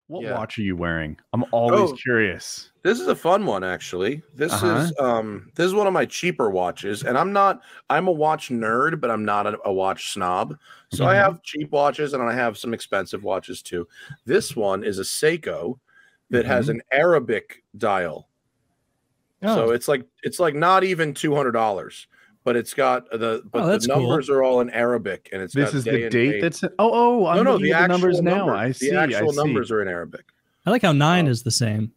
What watch are you wearing? I'm always curious. This is a fun one, actually. This is one of my cheaper watches, and I'm a watch nerd, but I'm not a watch snob. So I have cheap watches and I have some expensive watches too. This one is a Seiko that has an Arabic dial. So it's like not even $200. But it's got the numbers are all in Arabic, and it's this got is day the and date date. that's I'm no the actual numbers now. I see the actual numbers are in Arabic. I like how 9 is the same.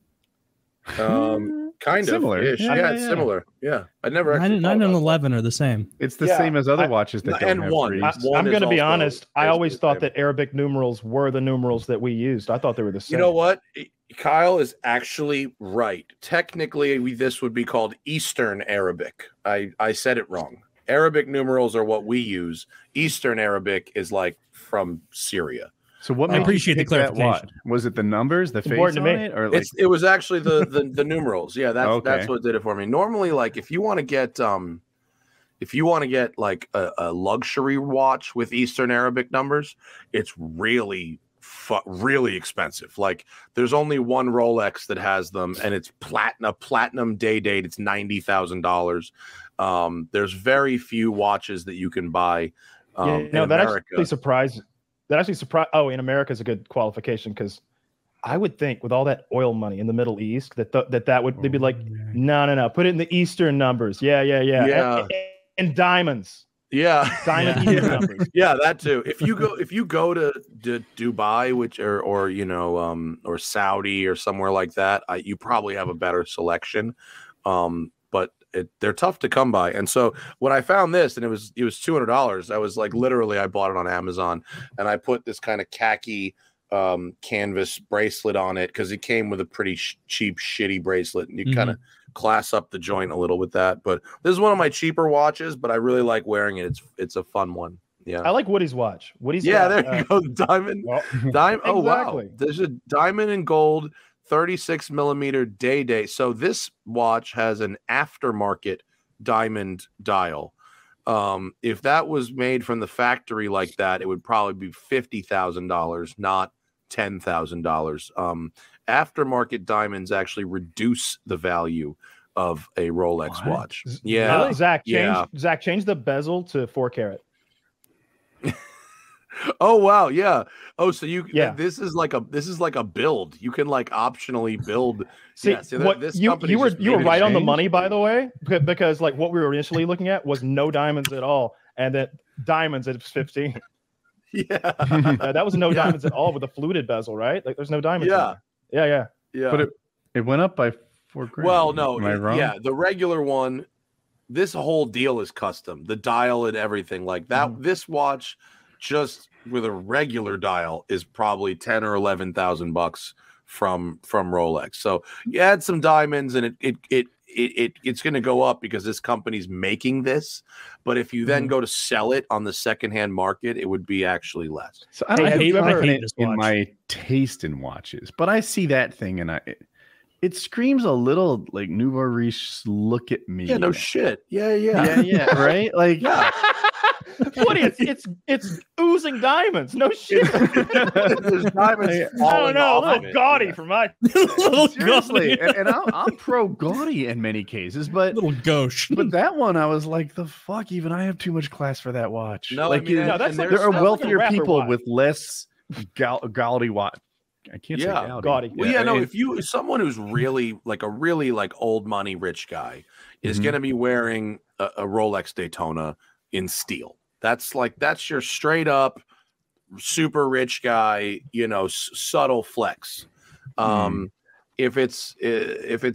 Kind similar. of. Yeah, it's similar. Yeah, I never actually 9 and 11 are the same. It's the same as other watches that don't have one. I'm going to be honest. I always thought that Arabic numerals were the numerals that we used. I thought they were the same. You know what? Kyle is actually right. Technically, this would be called Eastern Arabic. I said it wrong. Arabic numerals are what we use. Eastern Arabic is like from Syria. So what made you pick that watch? Was it the numbers, the face on it, or like... it was actually the numerals. Yeah, that's what did it for me. Normally, like if you want to get like a luxury watch with Eastern Arabic numbers, it's really expensive. Like there's only one Rolex that has them, and it's platinum day date. It's $90,000. There's very few watches that you can buy. That actually surprised. Oh, in America is a good qualification, because I would think with all that oil money in the Middle East that would they'd be like, no, put it in the Eastern numbers. Yeah. And diamonds. Yeah, diamond numbers. Yeah, that too. If you go to Dubai, or Saudi or somewhere like that, you probably have a better selection. But they're tough to come by. And so when I found this, and it was $200, I was like, literally, I bought it on Amazon, and I put this kind of khaki canvas bracelet on it because it came with a pretty cheap, shitty bracelet, and you kind of class up the joint a little with that. But this is one of my cheaper watches, but I really like wearing it. It's a fun one. Yeah, I like Woody's watch. There you go. Diamond. Oh wow, there's a diamond and gold 36 millimeter day. So this watch has an aftermarket diamond dial. If that was made from the factory like that, it would probably be $50,000, not $10,000. Aftermarket diamonds actually reduce the value of a Rolex watch. Yeah, really? Zach, change the bezel to 4 karat. Oh wow, yeah. Oh, so this is like a build. You can like optionally build. You were right on the money, by the way, because like what we were initially looking at was no diamonds at all, and that diamonds at 15. Yeah, that was no diamonds at all with a fluted bezel, right? Like there's no diamonds. Yeah. But it went up by $4,000. Well, no, am I wrong? Yeah, the regular one. This whole deal is custom. The dial and everything like that. This watch, just with a regular dial, is probably $10,000 or $11,000 from Rolex. So you add some diamonds, and it's going to go up because this company's making this. But if you then go to sell it on the secondhand market, it would be actually less. So I hate in my taste in watches, but I see that thing and it screams a little like nouveau riche. Look at me. Yeah, no shit. Yeah, right? Like, Woody, it's oozing diamonds. No shit. There's diamonds. I don't know, a little gaudy for my seriously. And I'm pro gaudy in many cases, but little gauche. But that one, I was like, the fuck. Even I have too much class for that watch. No, like, there are wealthier people with less gaudy watch. I can't say gaudy. Well, if someone who's really like a really like old money rich guy is going to be wearing a Rolex Daytona in steel. That's your straight up super rich guy, subtle flex. If it's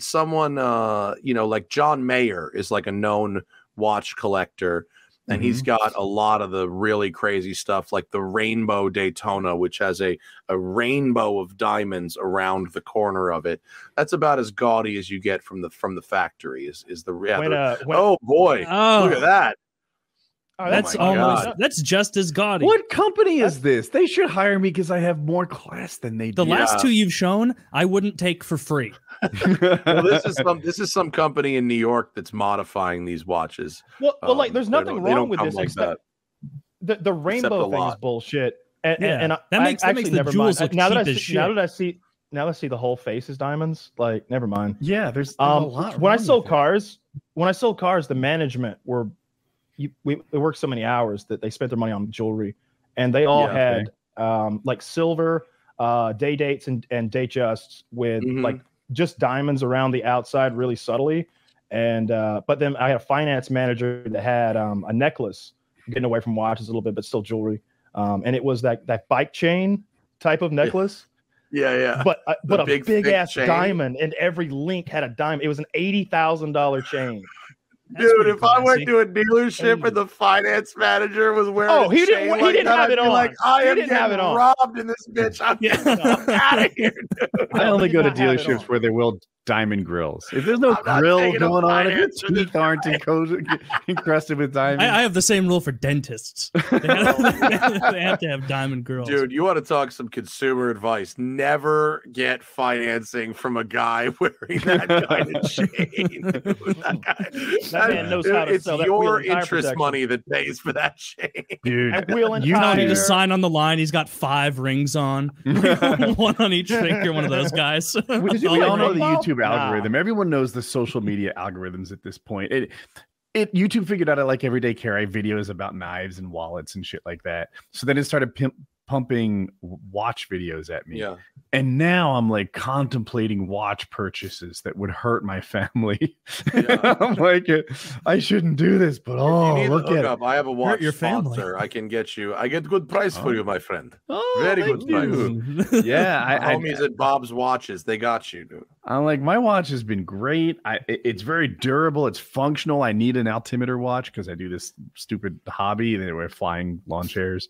someone like John Mayer is like a known watch collector, and he's got a lot of the really crazy stuff, like the Rainbow Daytona, which has a rainbow of diamonds around the corner of it. That's about as gaudy as you get from the factory. Oh boy, look at that. Oh, that's just as gaudy. What company is this? They should hire me because I have more class than they do. The last two you've shown, I wouldn't take for free. Well, this is some company in New York that's modifying these watches. Well, like there's nothing wrong with this except the rainbow thing is bullshit. And that makes the jewels look cheap as shit. Now that I see the whole face is diamonds, like never mind. Yeah, there's a lot. When I sold cars, the management it worked so many hours that they spent their money on jewelry, and they all had like silver day dates and date justs with like just diamonds around the outside really subtly. And but then I had a finance manager that had a necklace, getting away from watches a little bit, but still jewelry. And it was that bike chain type of necklace. Yeah. But a big ass chain. Diamond, and every link had a diamond. It was an $80,000 chain. Dude, if I went to a dealership and the finance manager was wearing he didn't have it on. Like, I am getting robbed in this bitch. I'm getting out of here, dude. I only go to dealerships where they will diamond grills. If there's no grill going on, if your teeth aren't encrusted with diamonds. I have the same rule for dentists. They have to have diamond grills. Dude, you want to talk some consumer advice? Never get financing from a guy wearing that kind of chain. That man knows how to sell that. It's your interest money that pays for that chain. Dude, you don't need to sign on the line. He's got 5 rings on, one on each finger. One of those guys. We all know the YouTube algorithm. Everyone knows the social media algorithms at this point. YouTube figured out I like everyday carry videos about knives and wallets and shit like that. So then it started pumping watch videos at me. Yeah. And now I'm like contemplating watch purchases that would hurt my family. Yeah. I'm like, I shouldn't do this, but look at it. I have a watch sponsor. I can get you. I get good price for you, my friend. Very good price. Yeah. Homies at Bob's Watches. They got you, dude. I'm like, my watch has been great. It's very durable. It's functional. I need an altimeter watch because I do this stupid hobby. They wear flying lawn chairs.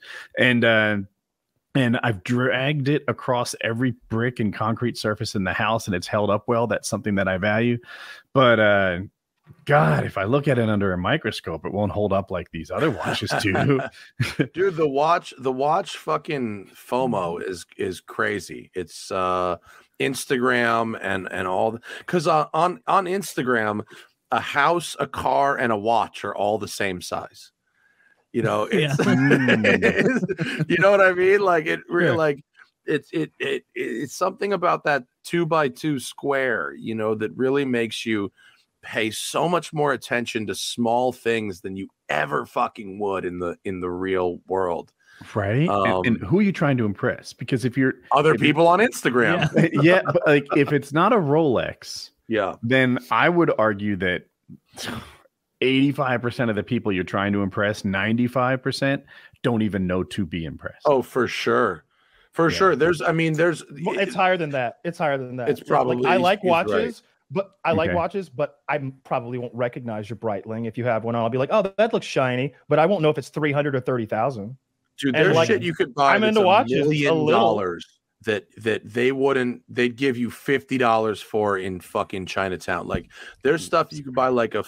And I've dragged it across every brick and concrete surface in the house, and it's held up well. That's something that I value. But God, if I look at it under a microscope, it won't hold up like these other watches do. Dude, the watch fucking FOMO is crazy. It's Instagram and all, because on Instagram, a house, a car, and a watch are all the same size. You know, it's, you know what I mean? Like it's something about that 2x2 square, you know, that really makes you pay so much more attention to small things than you ever fucking would in the real world. Right. And who are you trying to impress? Because if you're people on Instagram, yeah, but like if it's not a Rolex, then I would argue that 85% of the people you're trying to impress, 95% don't even know to be impressed. Oh, for sure. For sure. It's higher than that. It's higher than that. It's probably, like, I like watches, right. But I probably won't recognize your Breitling. If you have one on, I'll be like, oh, that looks shiny, but I won't know if it's 300 or 30,000. Dude, there's shit you could buy. I'm into watches. $1 million that they'd give you $50 for in fucking Chinatown. Like there's stuff you could buy like a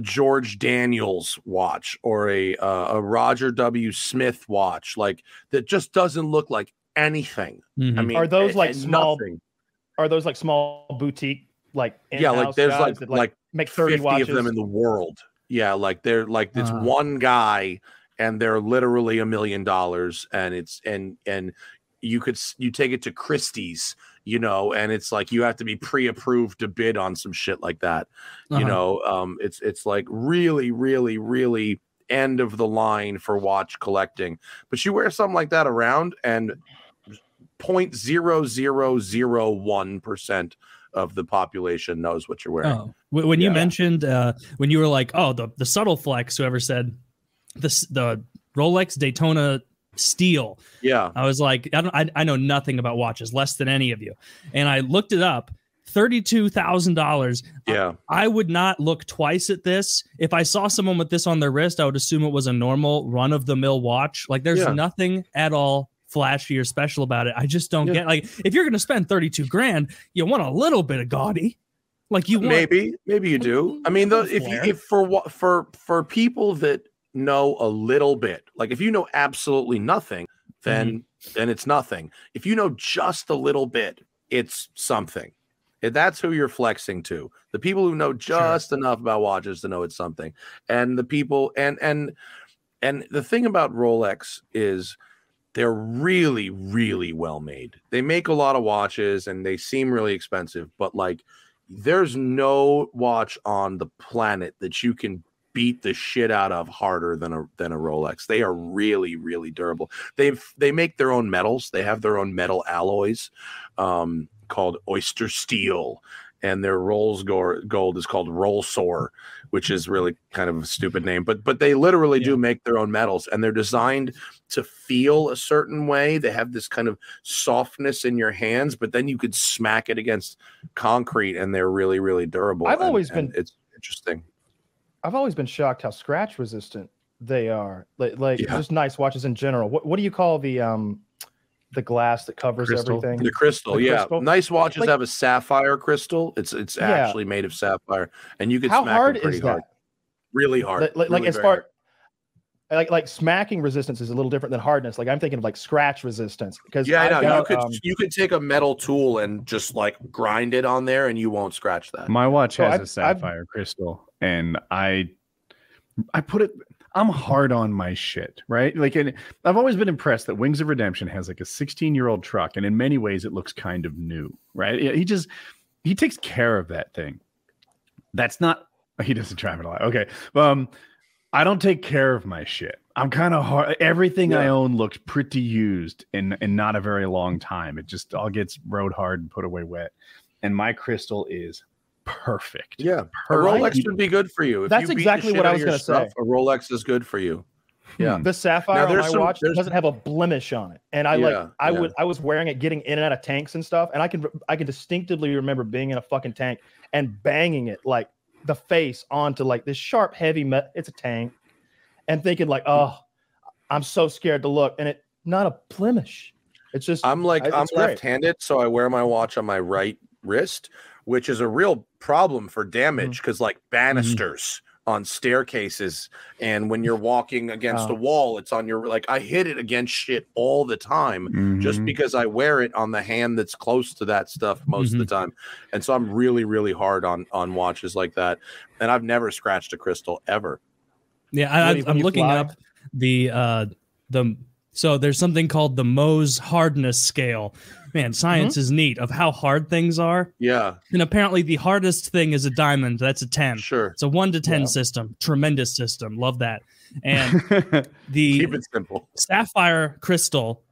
George Daniels watch or a Roger W. Smith watch, like that just doesn't look like anything. Mm-hmm. I mean, are those like small? Nothing. Are those like small boutique like like there's like make 30 watches of them in the world. Yeah, like they're like it's one guy. And they're literally $1 million, and it's and you take it to Christie's, you know, and it's like you have to be pre-approved to bid on some shit like that, you know. It's like really, really, really end of the line for watch collecting. But you wear something like that around, and 0.0001% of the population knows what you're wearing. Oh, when you mentioned when you were like, oh, the subtle flex, whoever said the Rolex Daytona steel. Yeah. I was like, I know nothing about watches, less than any of you. And I looked it up. $32,000. Yeah. I would not look twice at this. If I saw someone with this on their wrist, I would assume it was a normal run-of-the-mill watch. Like there's nothing at all flashy or special about it. I just don't get, like, if you're going to spend 32 grand, you want a little bit of gaudy. Like you want, maybe you do. I mean, if for people that know a little bit, like if you know absolutely nothing, then it's nothing. If you know just a little bit, it's something. That's who you're flexing to. The people who know just enough about watches to know it's something. And the people and And the thing about Rolex is they're really, really well made. They make a lot of watches and they seem really expensive, but like there's no watch on the planet that you can beat the shit out of harder than a Rolex. They are really, really durable. They make their own metals. They have their own metal alloys called oyster steel, and their Rolls gold is called Rollsor, which is really kind of a stupid name. But they literally do make their own metals, and they're designed to feel a certain way. They have this kind of softness in your hands, but then you could smack it against concrete, and they're really, really durable. It's interesting. I've always been shocked how scratch resistant they are. Like just nice watches in general. What do you call the glass that covers everything? The crystal, crystal? Nice watches have a sapphire crystal. It's actually made of sapphire, and you can smack it pretty hard. Really hard. Like as far like smacking resistance is a little different than hardness. Like I'm thinking of like scratch resistance because you could take a metal tool and just like grind it on there, and you won't scratch that. My watch has a sapphire crystal, and I put it. I'm hard on my shit, right? Like, and I've always been impressed that Wings of Redemption has like a 16-year-old truck, and in many ways it looks kind of new, right? He takes care of that thing. That's not. He doesn't drive it a lot. Okay. I don't take care of my shit. I'm kind of hard. Everything I own looks pretty used in not a very long time. It just all gets rode hard and put away wet. And my crystal is perfect. Yeah. A Rolex would be good for you. That's exactly what I was going to say. A Rolex is good for you. Yeah. The sapphire on my watch doesn't have a blemish on it. And I was wearing it getting in and out of tanks and stuff. And I can distinctively remember being in a fucking tank and banging it like the face onto like this sharp, heavy it's a tank, and thinking like, oh, I'm so scared to look, and it not a blemish. It's just I'm left-handed, so I wear my watch on my right wrist, which is a real problem for damage because like banisters on staircases, and when you're walking against a wall, it's on your I hit it against shit all the time just because I wear it on the hand that's close to that stuff most of the time. And so I'm really, really hard on watches like that, and I've never scratched a crystal ever. I'm looking up so there's something called the Mohs hardness scale. Man, science is neat of how hard things are. Yeah. And apparently the hardest thing is a diamond. That's a 10. Sure. It's a 1 to 10 system. Tremendous system. Love that. And keep it simple. Sapphire crystal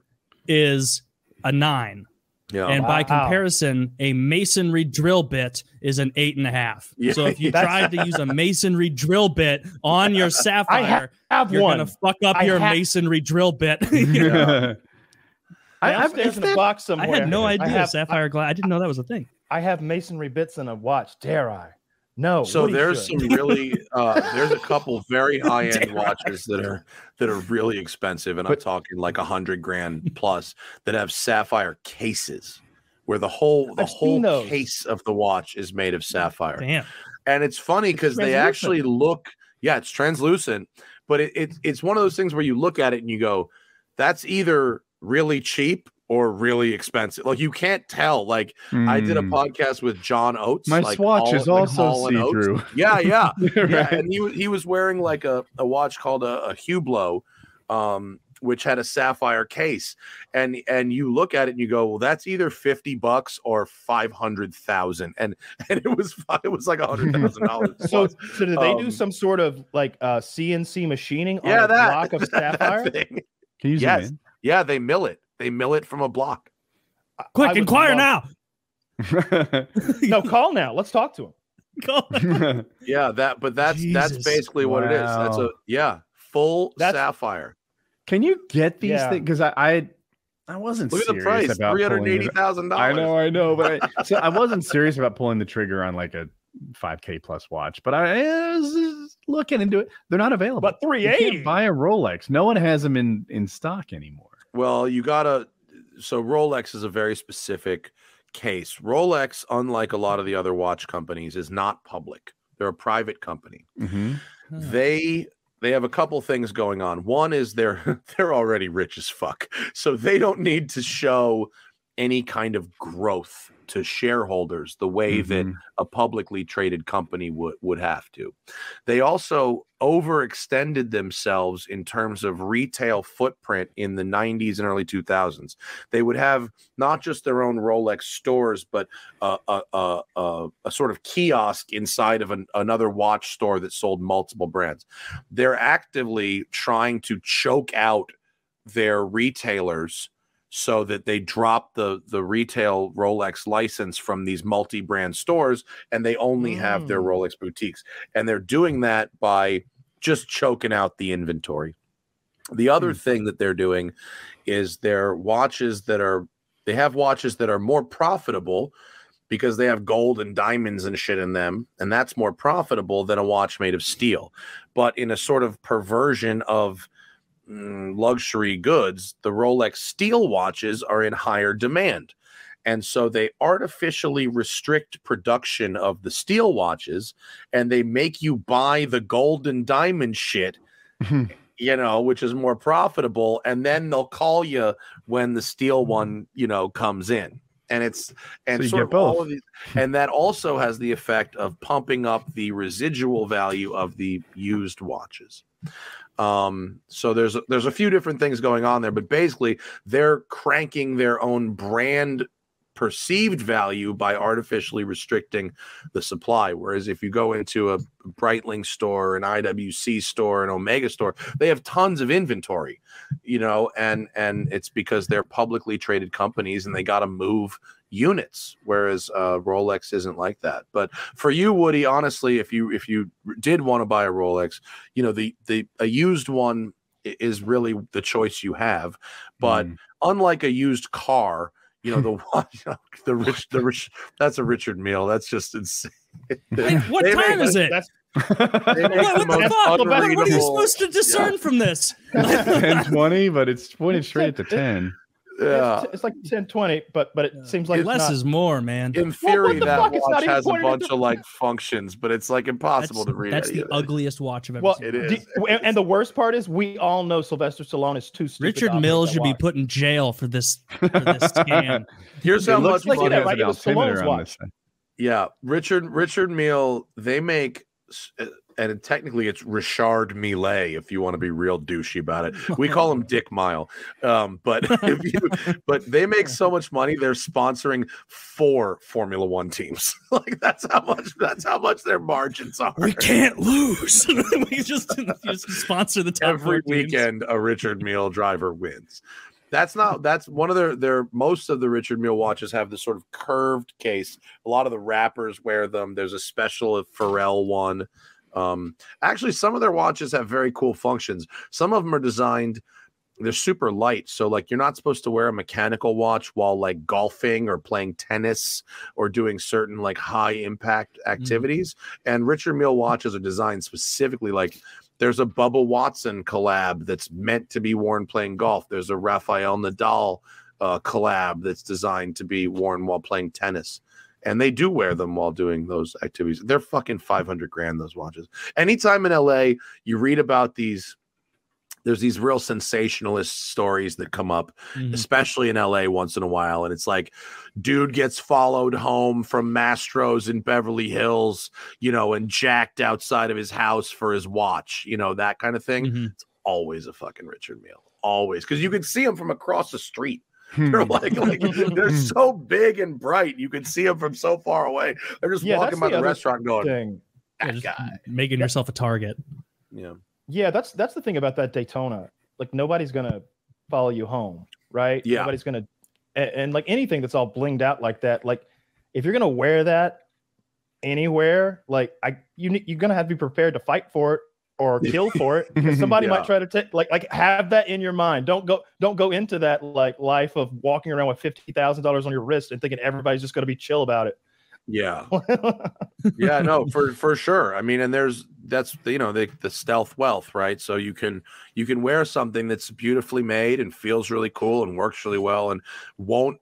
is a 9. Yeah. And by comparison, a masonry drill bit is an 8.5. Yeah. So if you tried to use a masonry drill bit on your sapphire, you're going to fuck up your masonry drill bit. I have in the box somewhere. I had no idea sapphire glass. I didn't know that was a thing. I have masonry bits in a watch. Dare I? No. So there's some really there's a couple very high-end watches that are really expensive, and I'm talking like $100,000 plus that have sapphire cases where the whole case of the watch is made of sapphire. Damn. And it's funny because they actually look, it's translucent, but it's one of those things where you look at it and you go, that's either really cheap or really expensive. Like you can't tell. Like I did a podcast with John Oates. My swatch is also see-through. Yeah. Yeah. And he was wearing like a watch called a Hublot, which had a sapphire case. And you look at it and you go, well, that's either $50 or $500,000. And it was like $100,000. So do they do some sort of like CNC machining on a block of sapphire? Can you zoom in? Yeah, they mill it. They mill it from a block. Quick, inquire now. No, call now. Let's talk to him. Call. That's basically what it is. That's full sapphire. Can you get these things? Because I wasn't Look serious at the price, about $380,000. I know, but I wasn't serious about pulling the trigger on like a $5,000 plus watch, but I was looking into it. They're not available. But $380. You can't buy a Rolex. No one has them in stock anymore. Well, so Rolex is a very specific case. Rolex, unlike a lot of the other watch companies, is not public. They're a private company. They have a couple things going on. One is they're already rich as fuck, so they don't need to show any kind of growth to shareholders the way that a publicly traded company would have to. They also overextended themselves in terms of retail footprint in the 90s and early 2000s. They would have not just their own Rolex stores, but a sort of kiosk inside of another watch store that sold multiple brands. They're actively trying to choke out their retailers so that they drop the retail Rolex license from these multi-brand stores, and they only have their Rolex boutiques. And they're doing that by just choking out the inventory. The other thing that they're doing is they have watches that are more profitable because they have gold and diamonds and shit in them, and that's more profitable than a watch made of steel. But in a sort of perversion of luxury goods, the Rolex steel watches are in higher demand. And so they artificially restrict production of the steel watches, and they make you buy the gold and diamond shit, which is more profitable. And then they'll call you when the steel one, comes in. And so sort of all of these, and that also has the effect of pumping up the residual value of the used watches. So there's a few different things going on there, but basically they're cranking their own brand perceived value by artificially restricting the supply. Whereas if you go into a Breitling store, an IWC store, an Omega store, they have tons of inventory, and it's because they're publicly traded companies and they got to move units, whereas Rolex isn't like that. But for you, Woody, honestly, if you did want to buy a Rolex, a used one is really the choice you have. But unlike a used car, the rich, that's a Richard Mille. That's just insane. Wait, what time is it? What are you supposed to discern from this? 10:20, but it's pointed straight to 10. Yeah, it's like 10:20, but it seems like less is more, man. In theory, that watch has a bunch of functions, but it's like impossible to read. That's the ugliest watch I've ever seen. It is. And the worst part is, we all know Sylvester Stallone is too stupid. Richard Mille should be put in jail for this scam. Here's how much money it was Stallone's watch. Yeah, Richard Mille, they make. And technically it's Richard Mille, if you want to be real douchey about it. We call him Dick Mile. But they make so much money, they're sponsoring 4 Formula One teams. Like that's how much their margins are. We can't lose. We just sponsor the top every weekend a Richard Mille driver wins. That's one of their most of the Richard Mille watches have this sort of curved case. A lot of the rappers wear them. There's a special Pharrell one. Actually, some of their watches have very cool functions. Some of them are designed, they're super light. So like you're not supposed to wear a mechanical watch while like golfing or playing tennis or doing certain like high impact activities. And Richard Mille watches are designed specifically like there's a Bubba Watson collab that's meant to be worn playing golf. There's a Rafael Nadal collab that's designed to be worn while playing tennis. And they do wear them while doing those activities. They're fucking $500,000, those watches. Anytime in LA, you read about there's these real sensationalist stories that come up, especially in LA once in a while. And it's like, dude gets followed home from Mastro's in Beverly Hills, and jacked outside of his house for his watch, that kind of thing. It's always a fucking Richard Mille. Always. Because you can see him from across the street. They're like they're so big and bright. You can see them from so far away. They're just walking by the restaurant going, that guy. Making yourself a target. Yeah, that's the thing about that Daytona. Like nobody's gonna follow you home, right? Yeah. Nobody's gonna, and like anything that's all blinged out like that. Like if you're gonna wear that anywhere, like you're gonna have to be prepared to fight for it or kill for it. Because somebody might try to take like have that in your mind. Don't go into that like life of walking around with $50,000 on your wrist and thinking everybody's just gonna be chill about it. Yeah. Yeah, no, for sure. I mean, and that's the stealth wealth, right? So you can wear something that's beautifully made and feels really cool and works really well and won't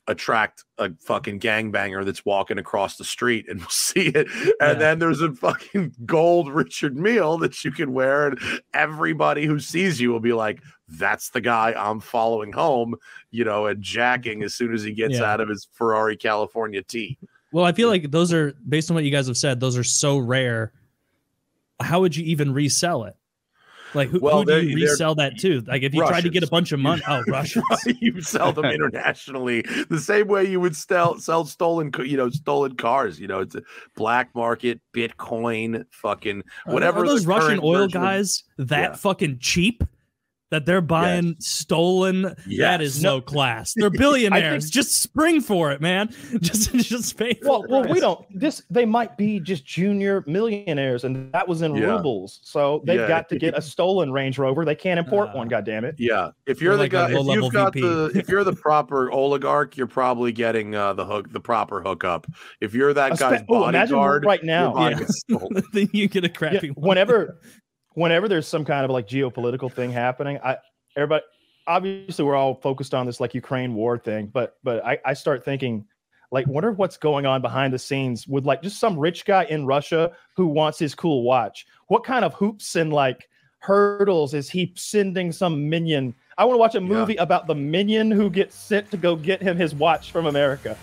attract a fucking gangbanger that's walking across the street, and we'll see it. And then there's a fucking gold Richard Mille that you can wear, and everybody who sees you will be like, that's the guy I'm following home, you know, and jacking as soon as he gets out of his Ferrari California T. Well, I feel like those are, based on what you guys have said, those are so rare. How would you even resell it? Like, who do you resell that to? Like, if you tried to get a bunch of money, Russians. You sell them internationally the same way you would sell stolen cars. You know, it's a black market, Bitcoin, fucking whatever. Are those Russian oil guys that fucking cheap? That they're buying stolen, that is no class. They're billionaires. Just spring for it, man. Just pay for it. Well, we don't. They might be just junior millionaires, and that was in rubles. So they've got to get a stolen Range Rover. They can't import one. God damn it. Yeah, if you're the guy, if you're the proper oligarch, you're probably getting the proper hookup. If you're that guy's bodyguard right now, then you get a crappy one. Whenever there's some kind of like geopolitical thing happening, everybody, obviously we're all focused on this like Ukraine war thing, but I start thinking, like, wonder what's going on behind the scenes with like just some rich guy in Russia who wants his cool watch. What kind of hoops and like hurdles is he sending some minion? I want to watch a movie about the minion who gets sent to go get him his watch from America.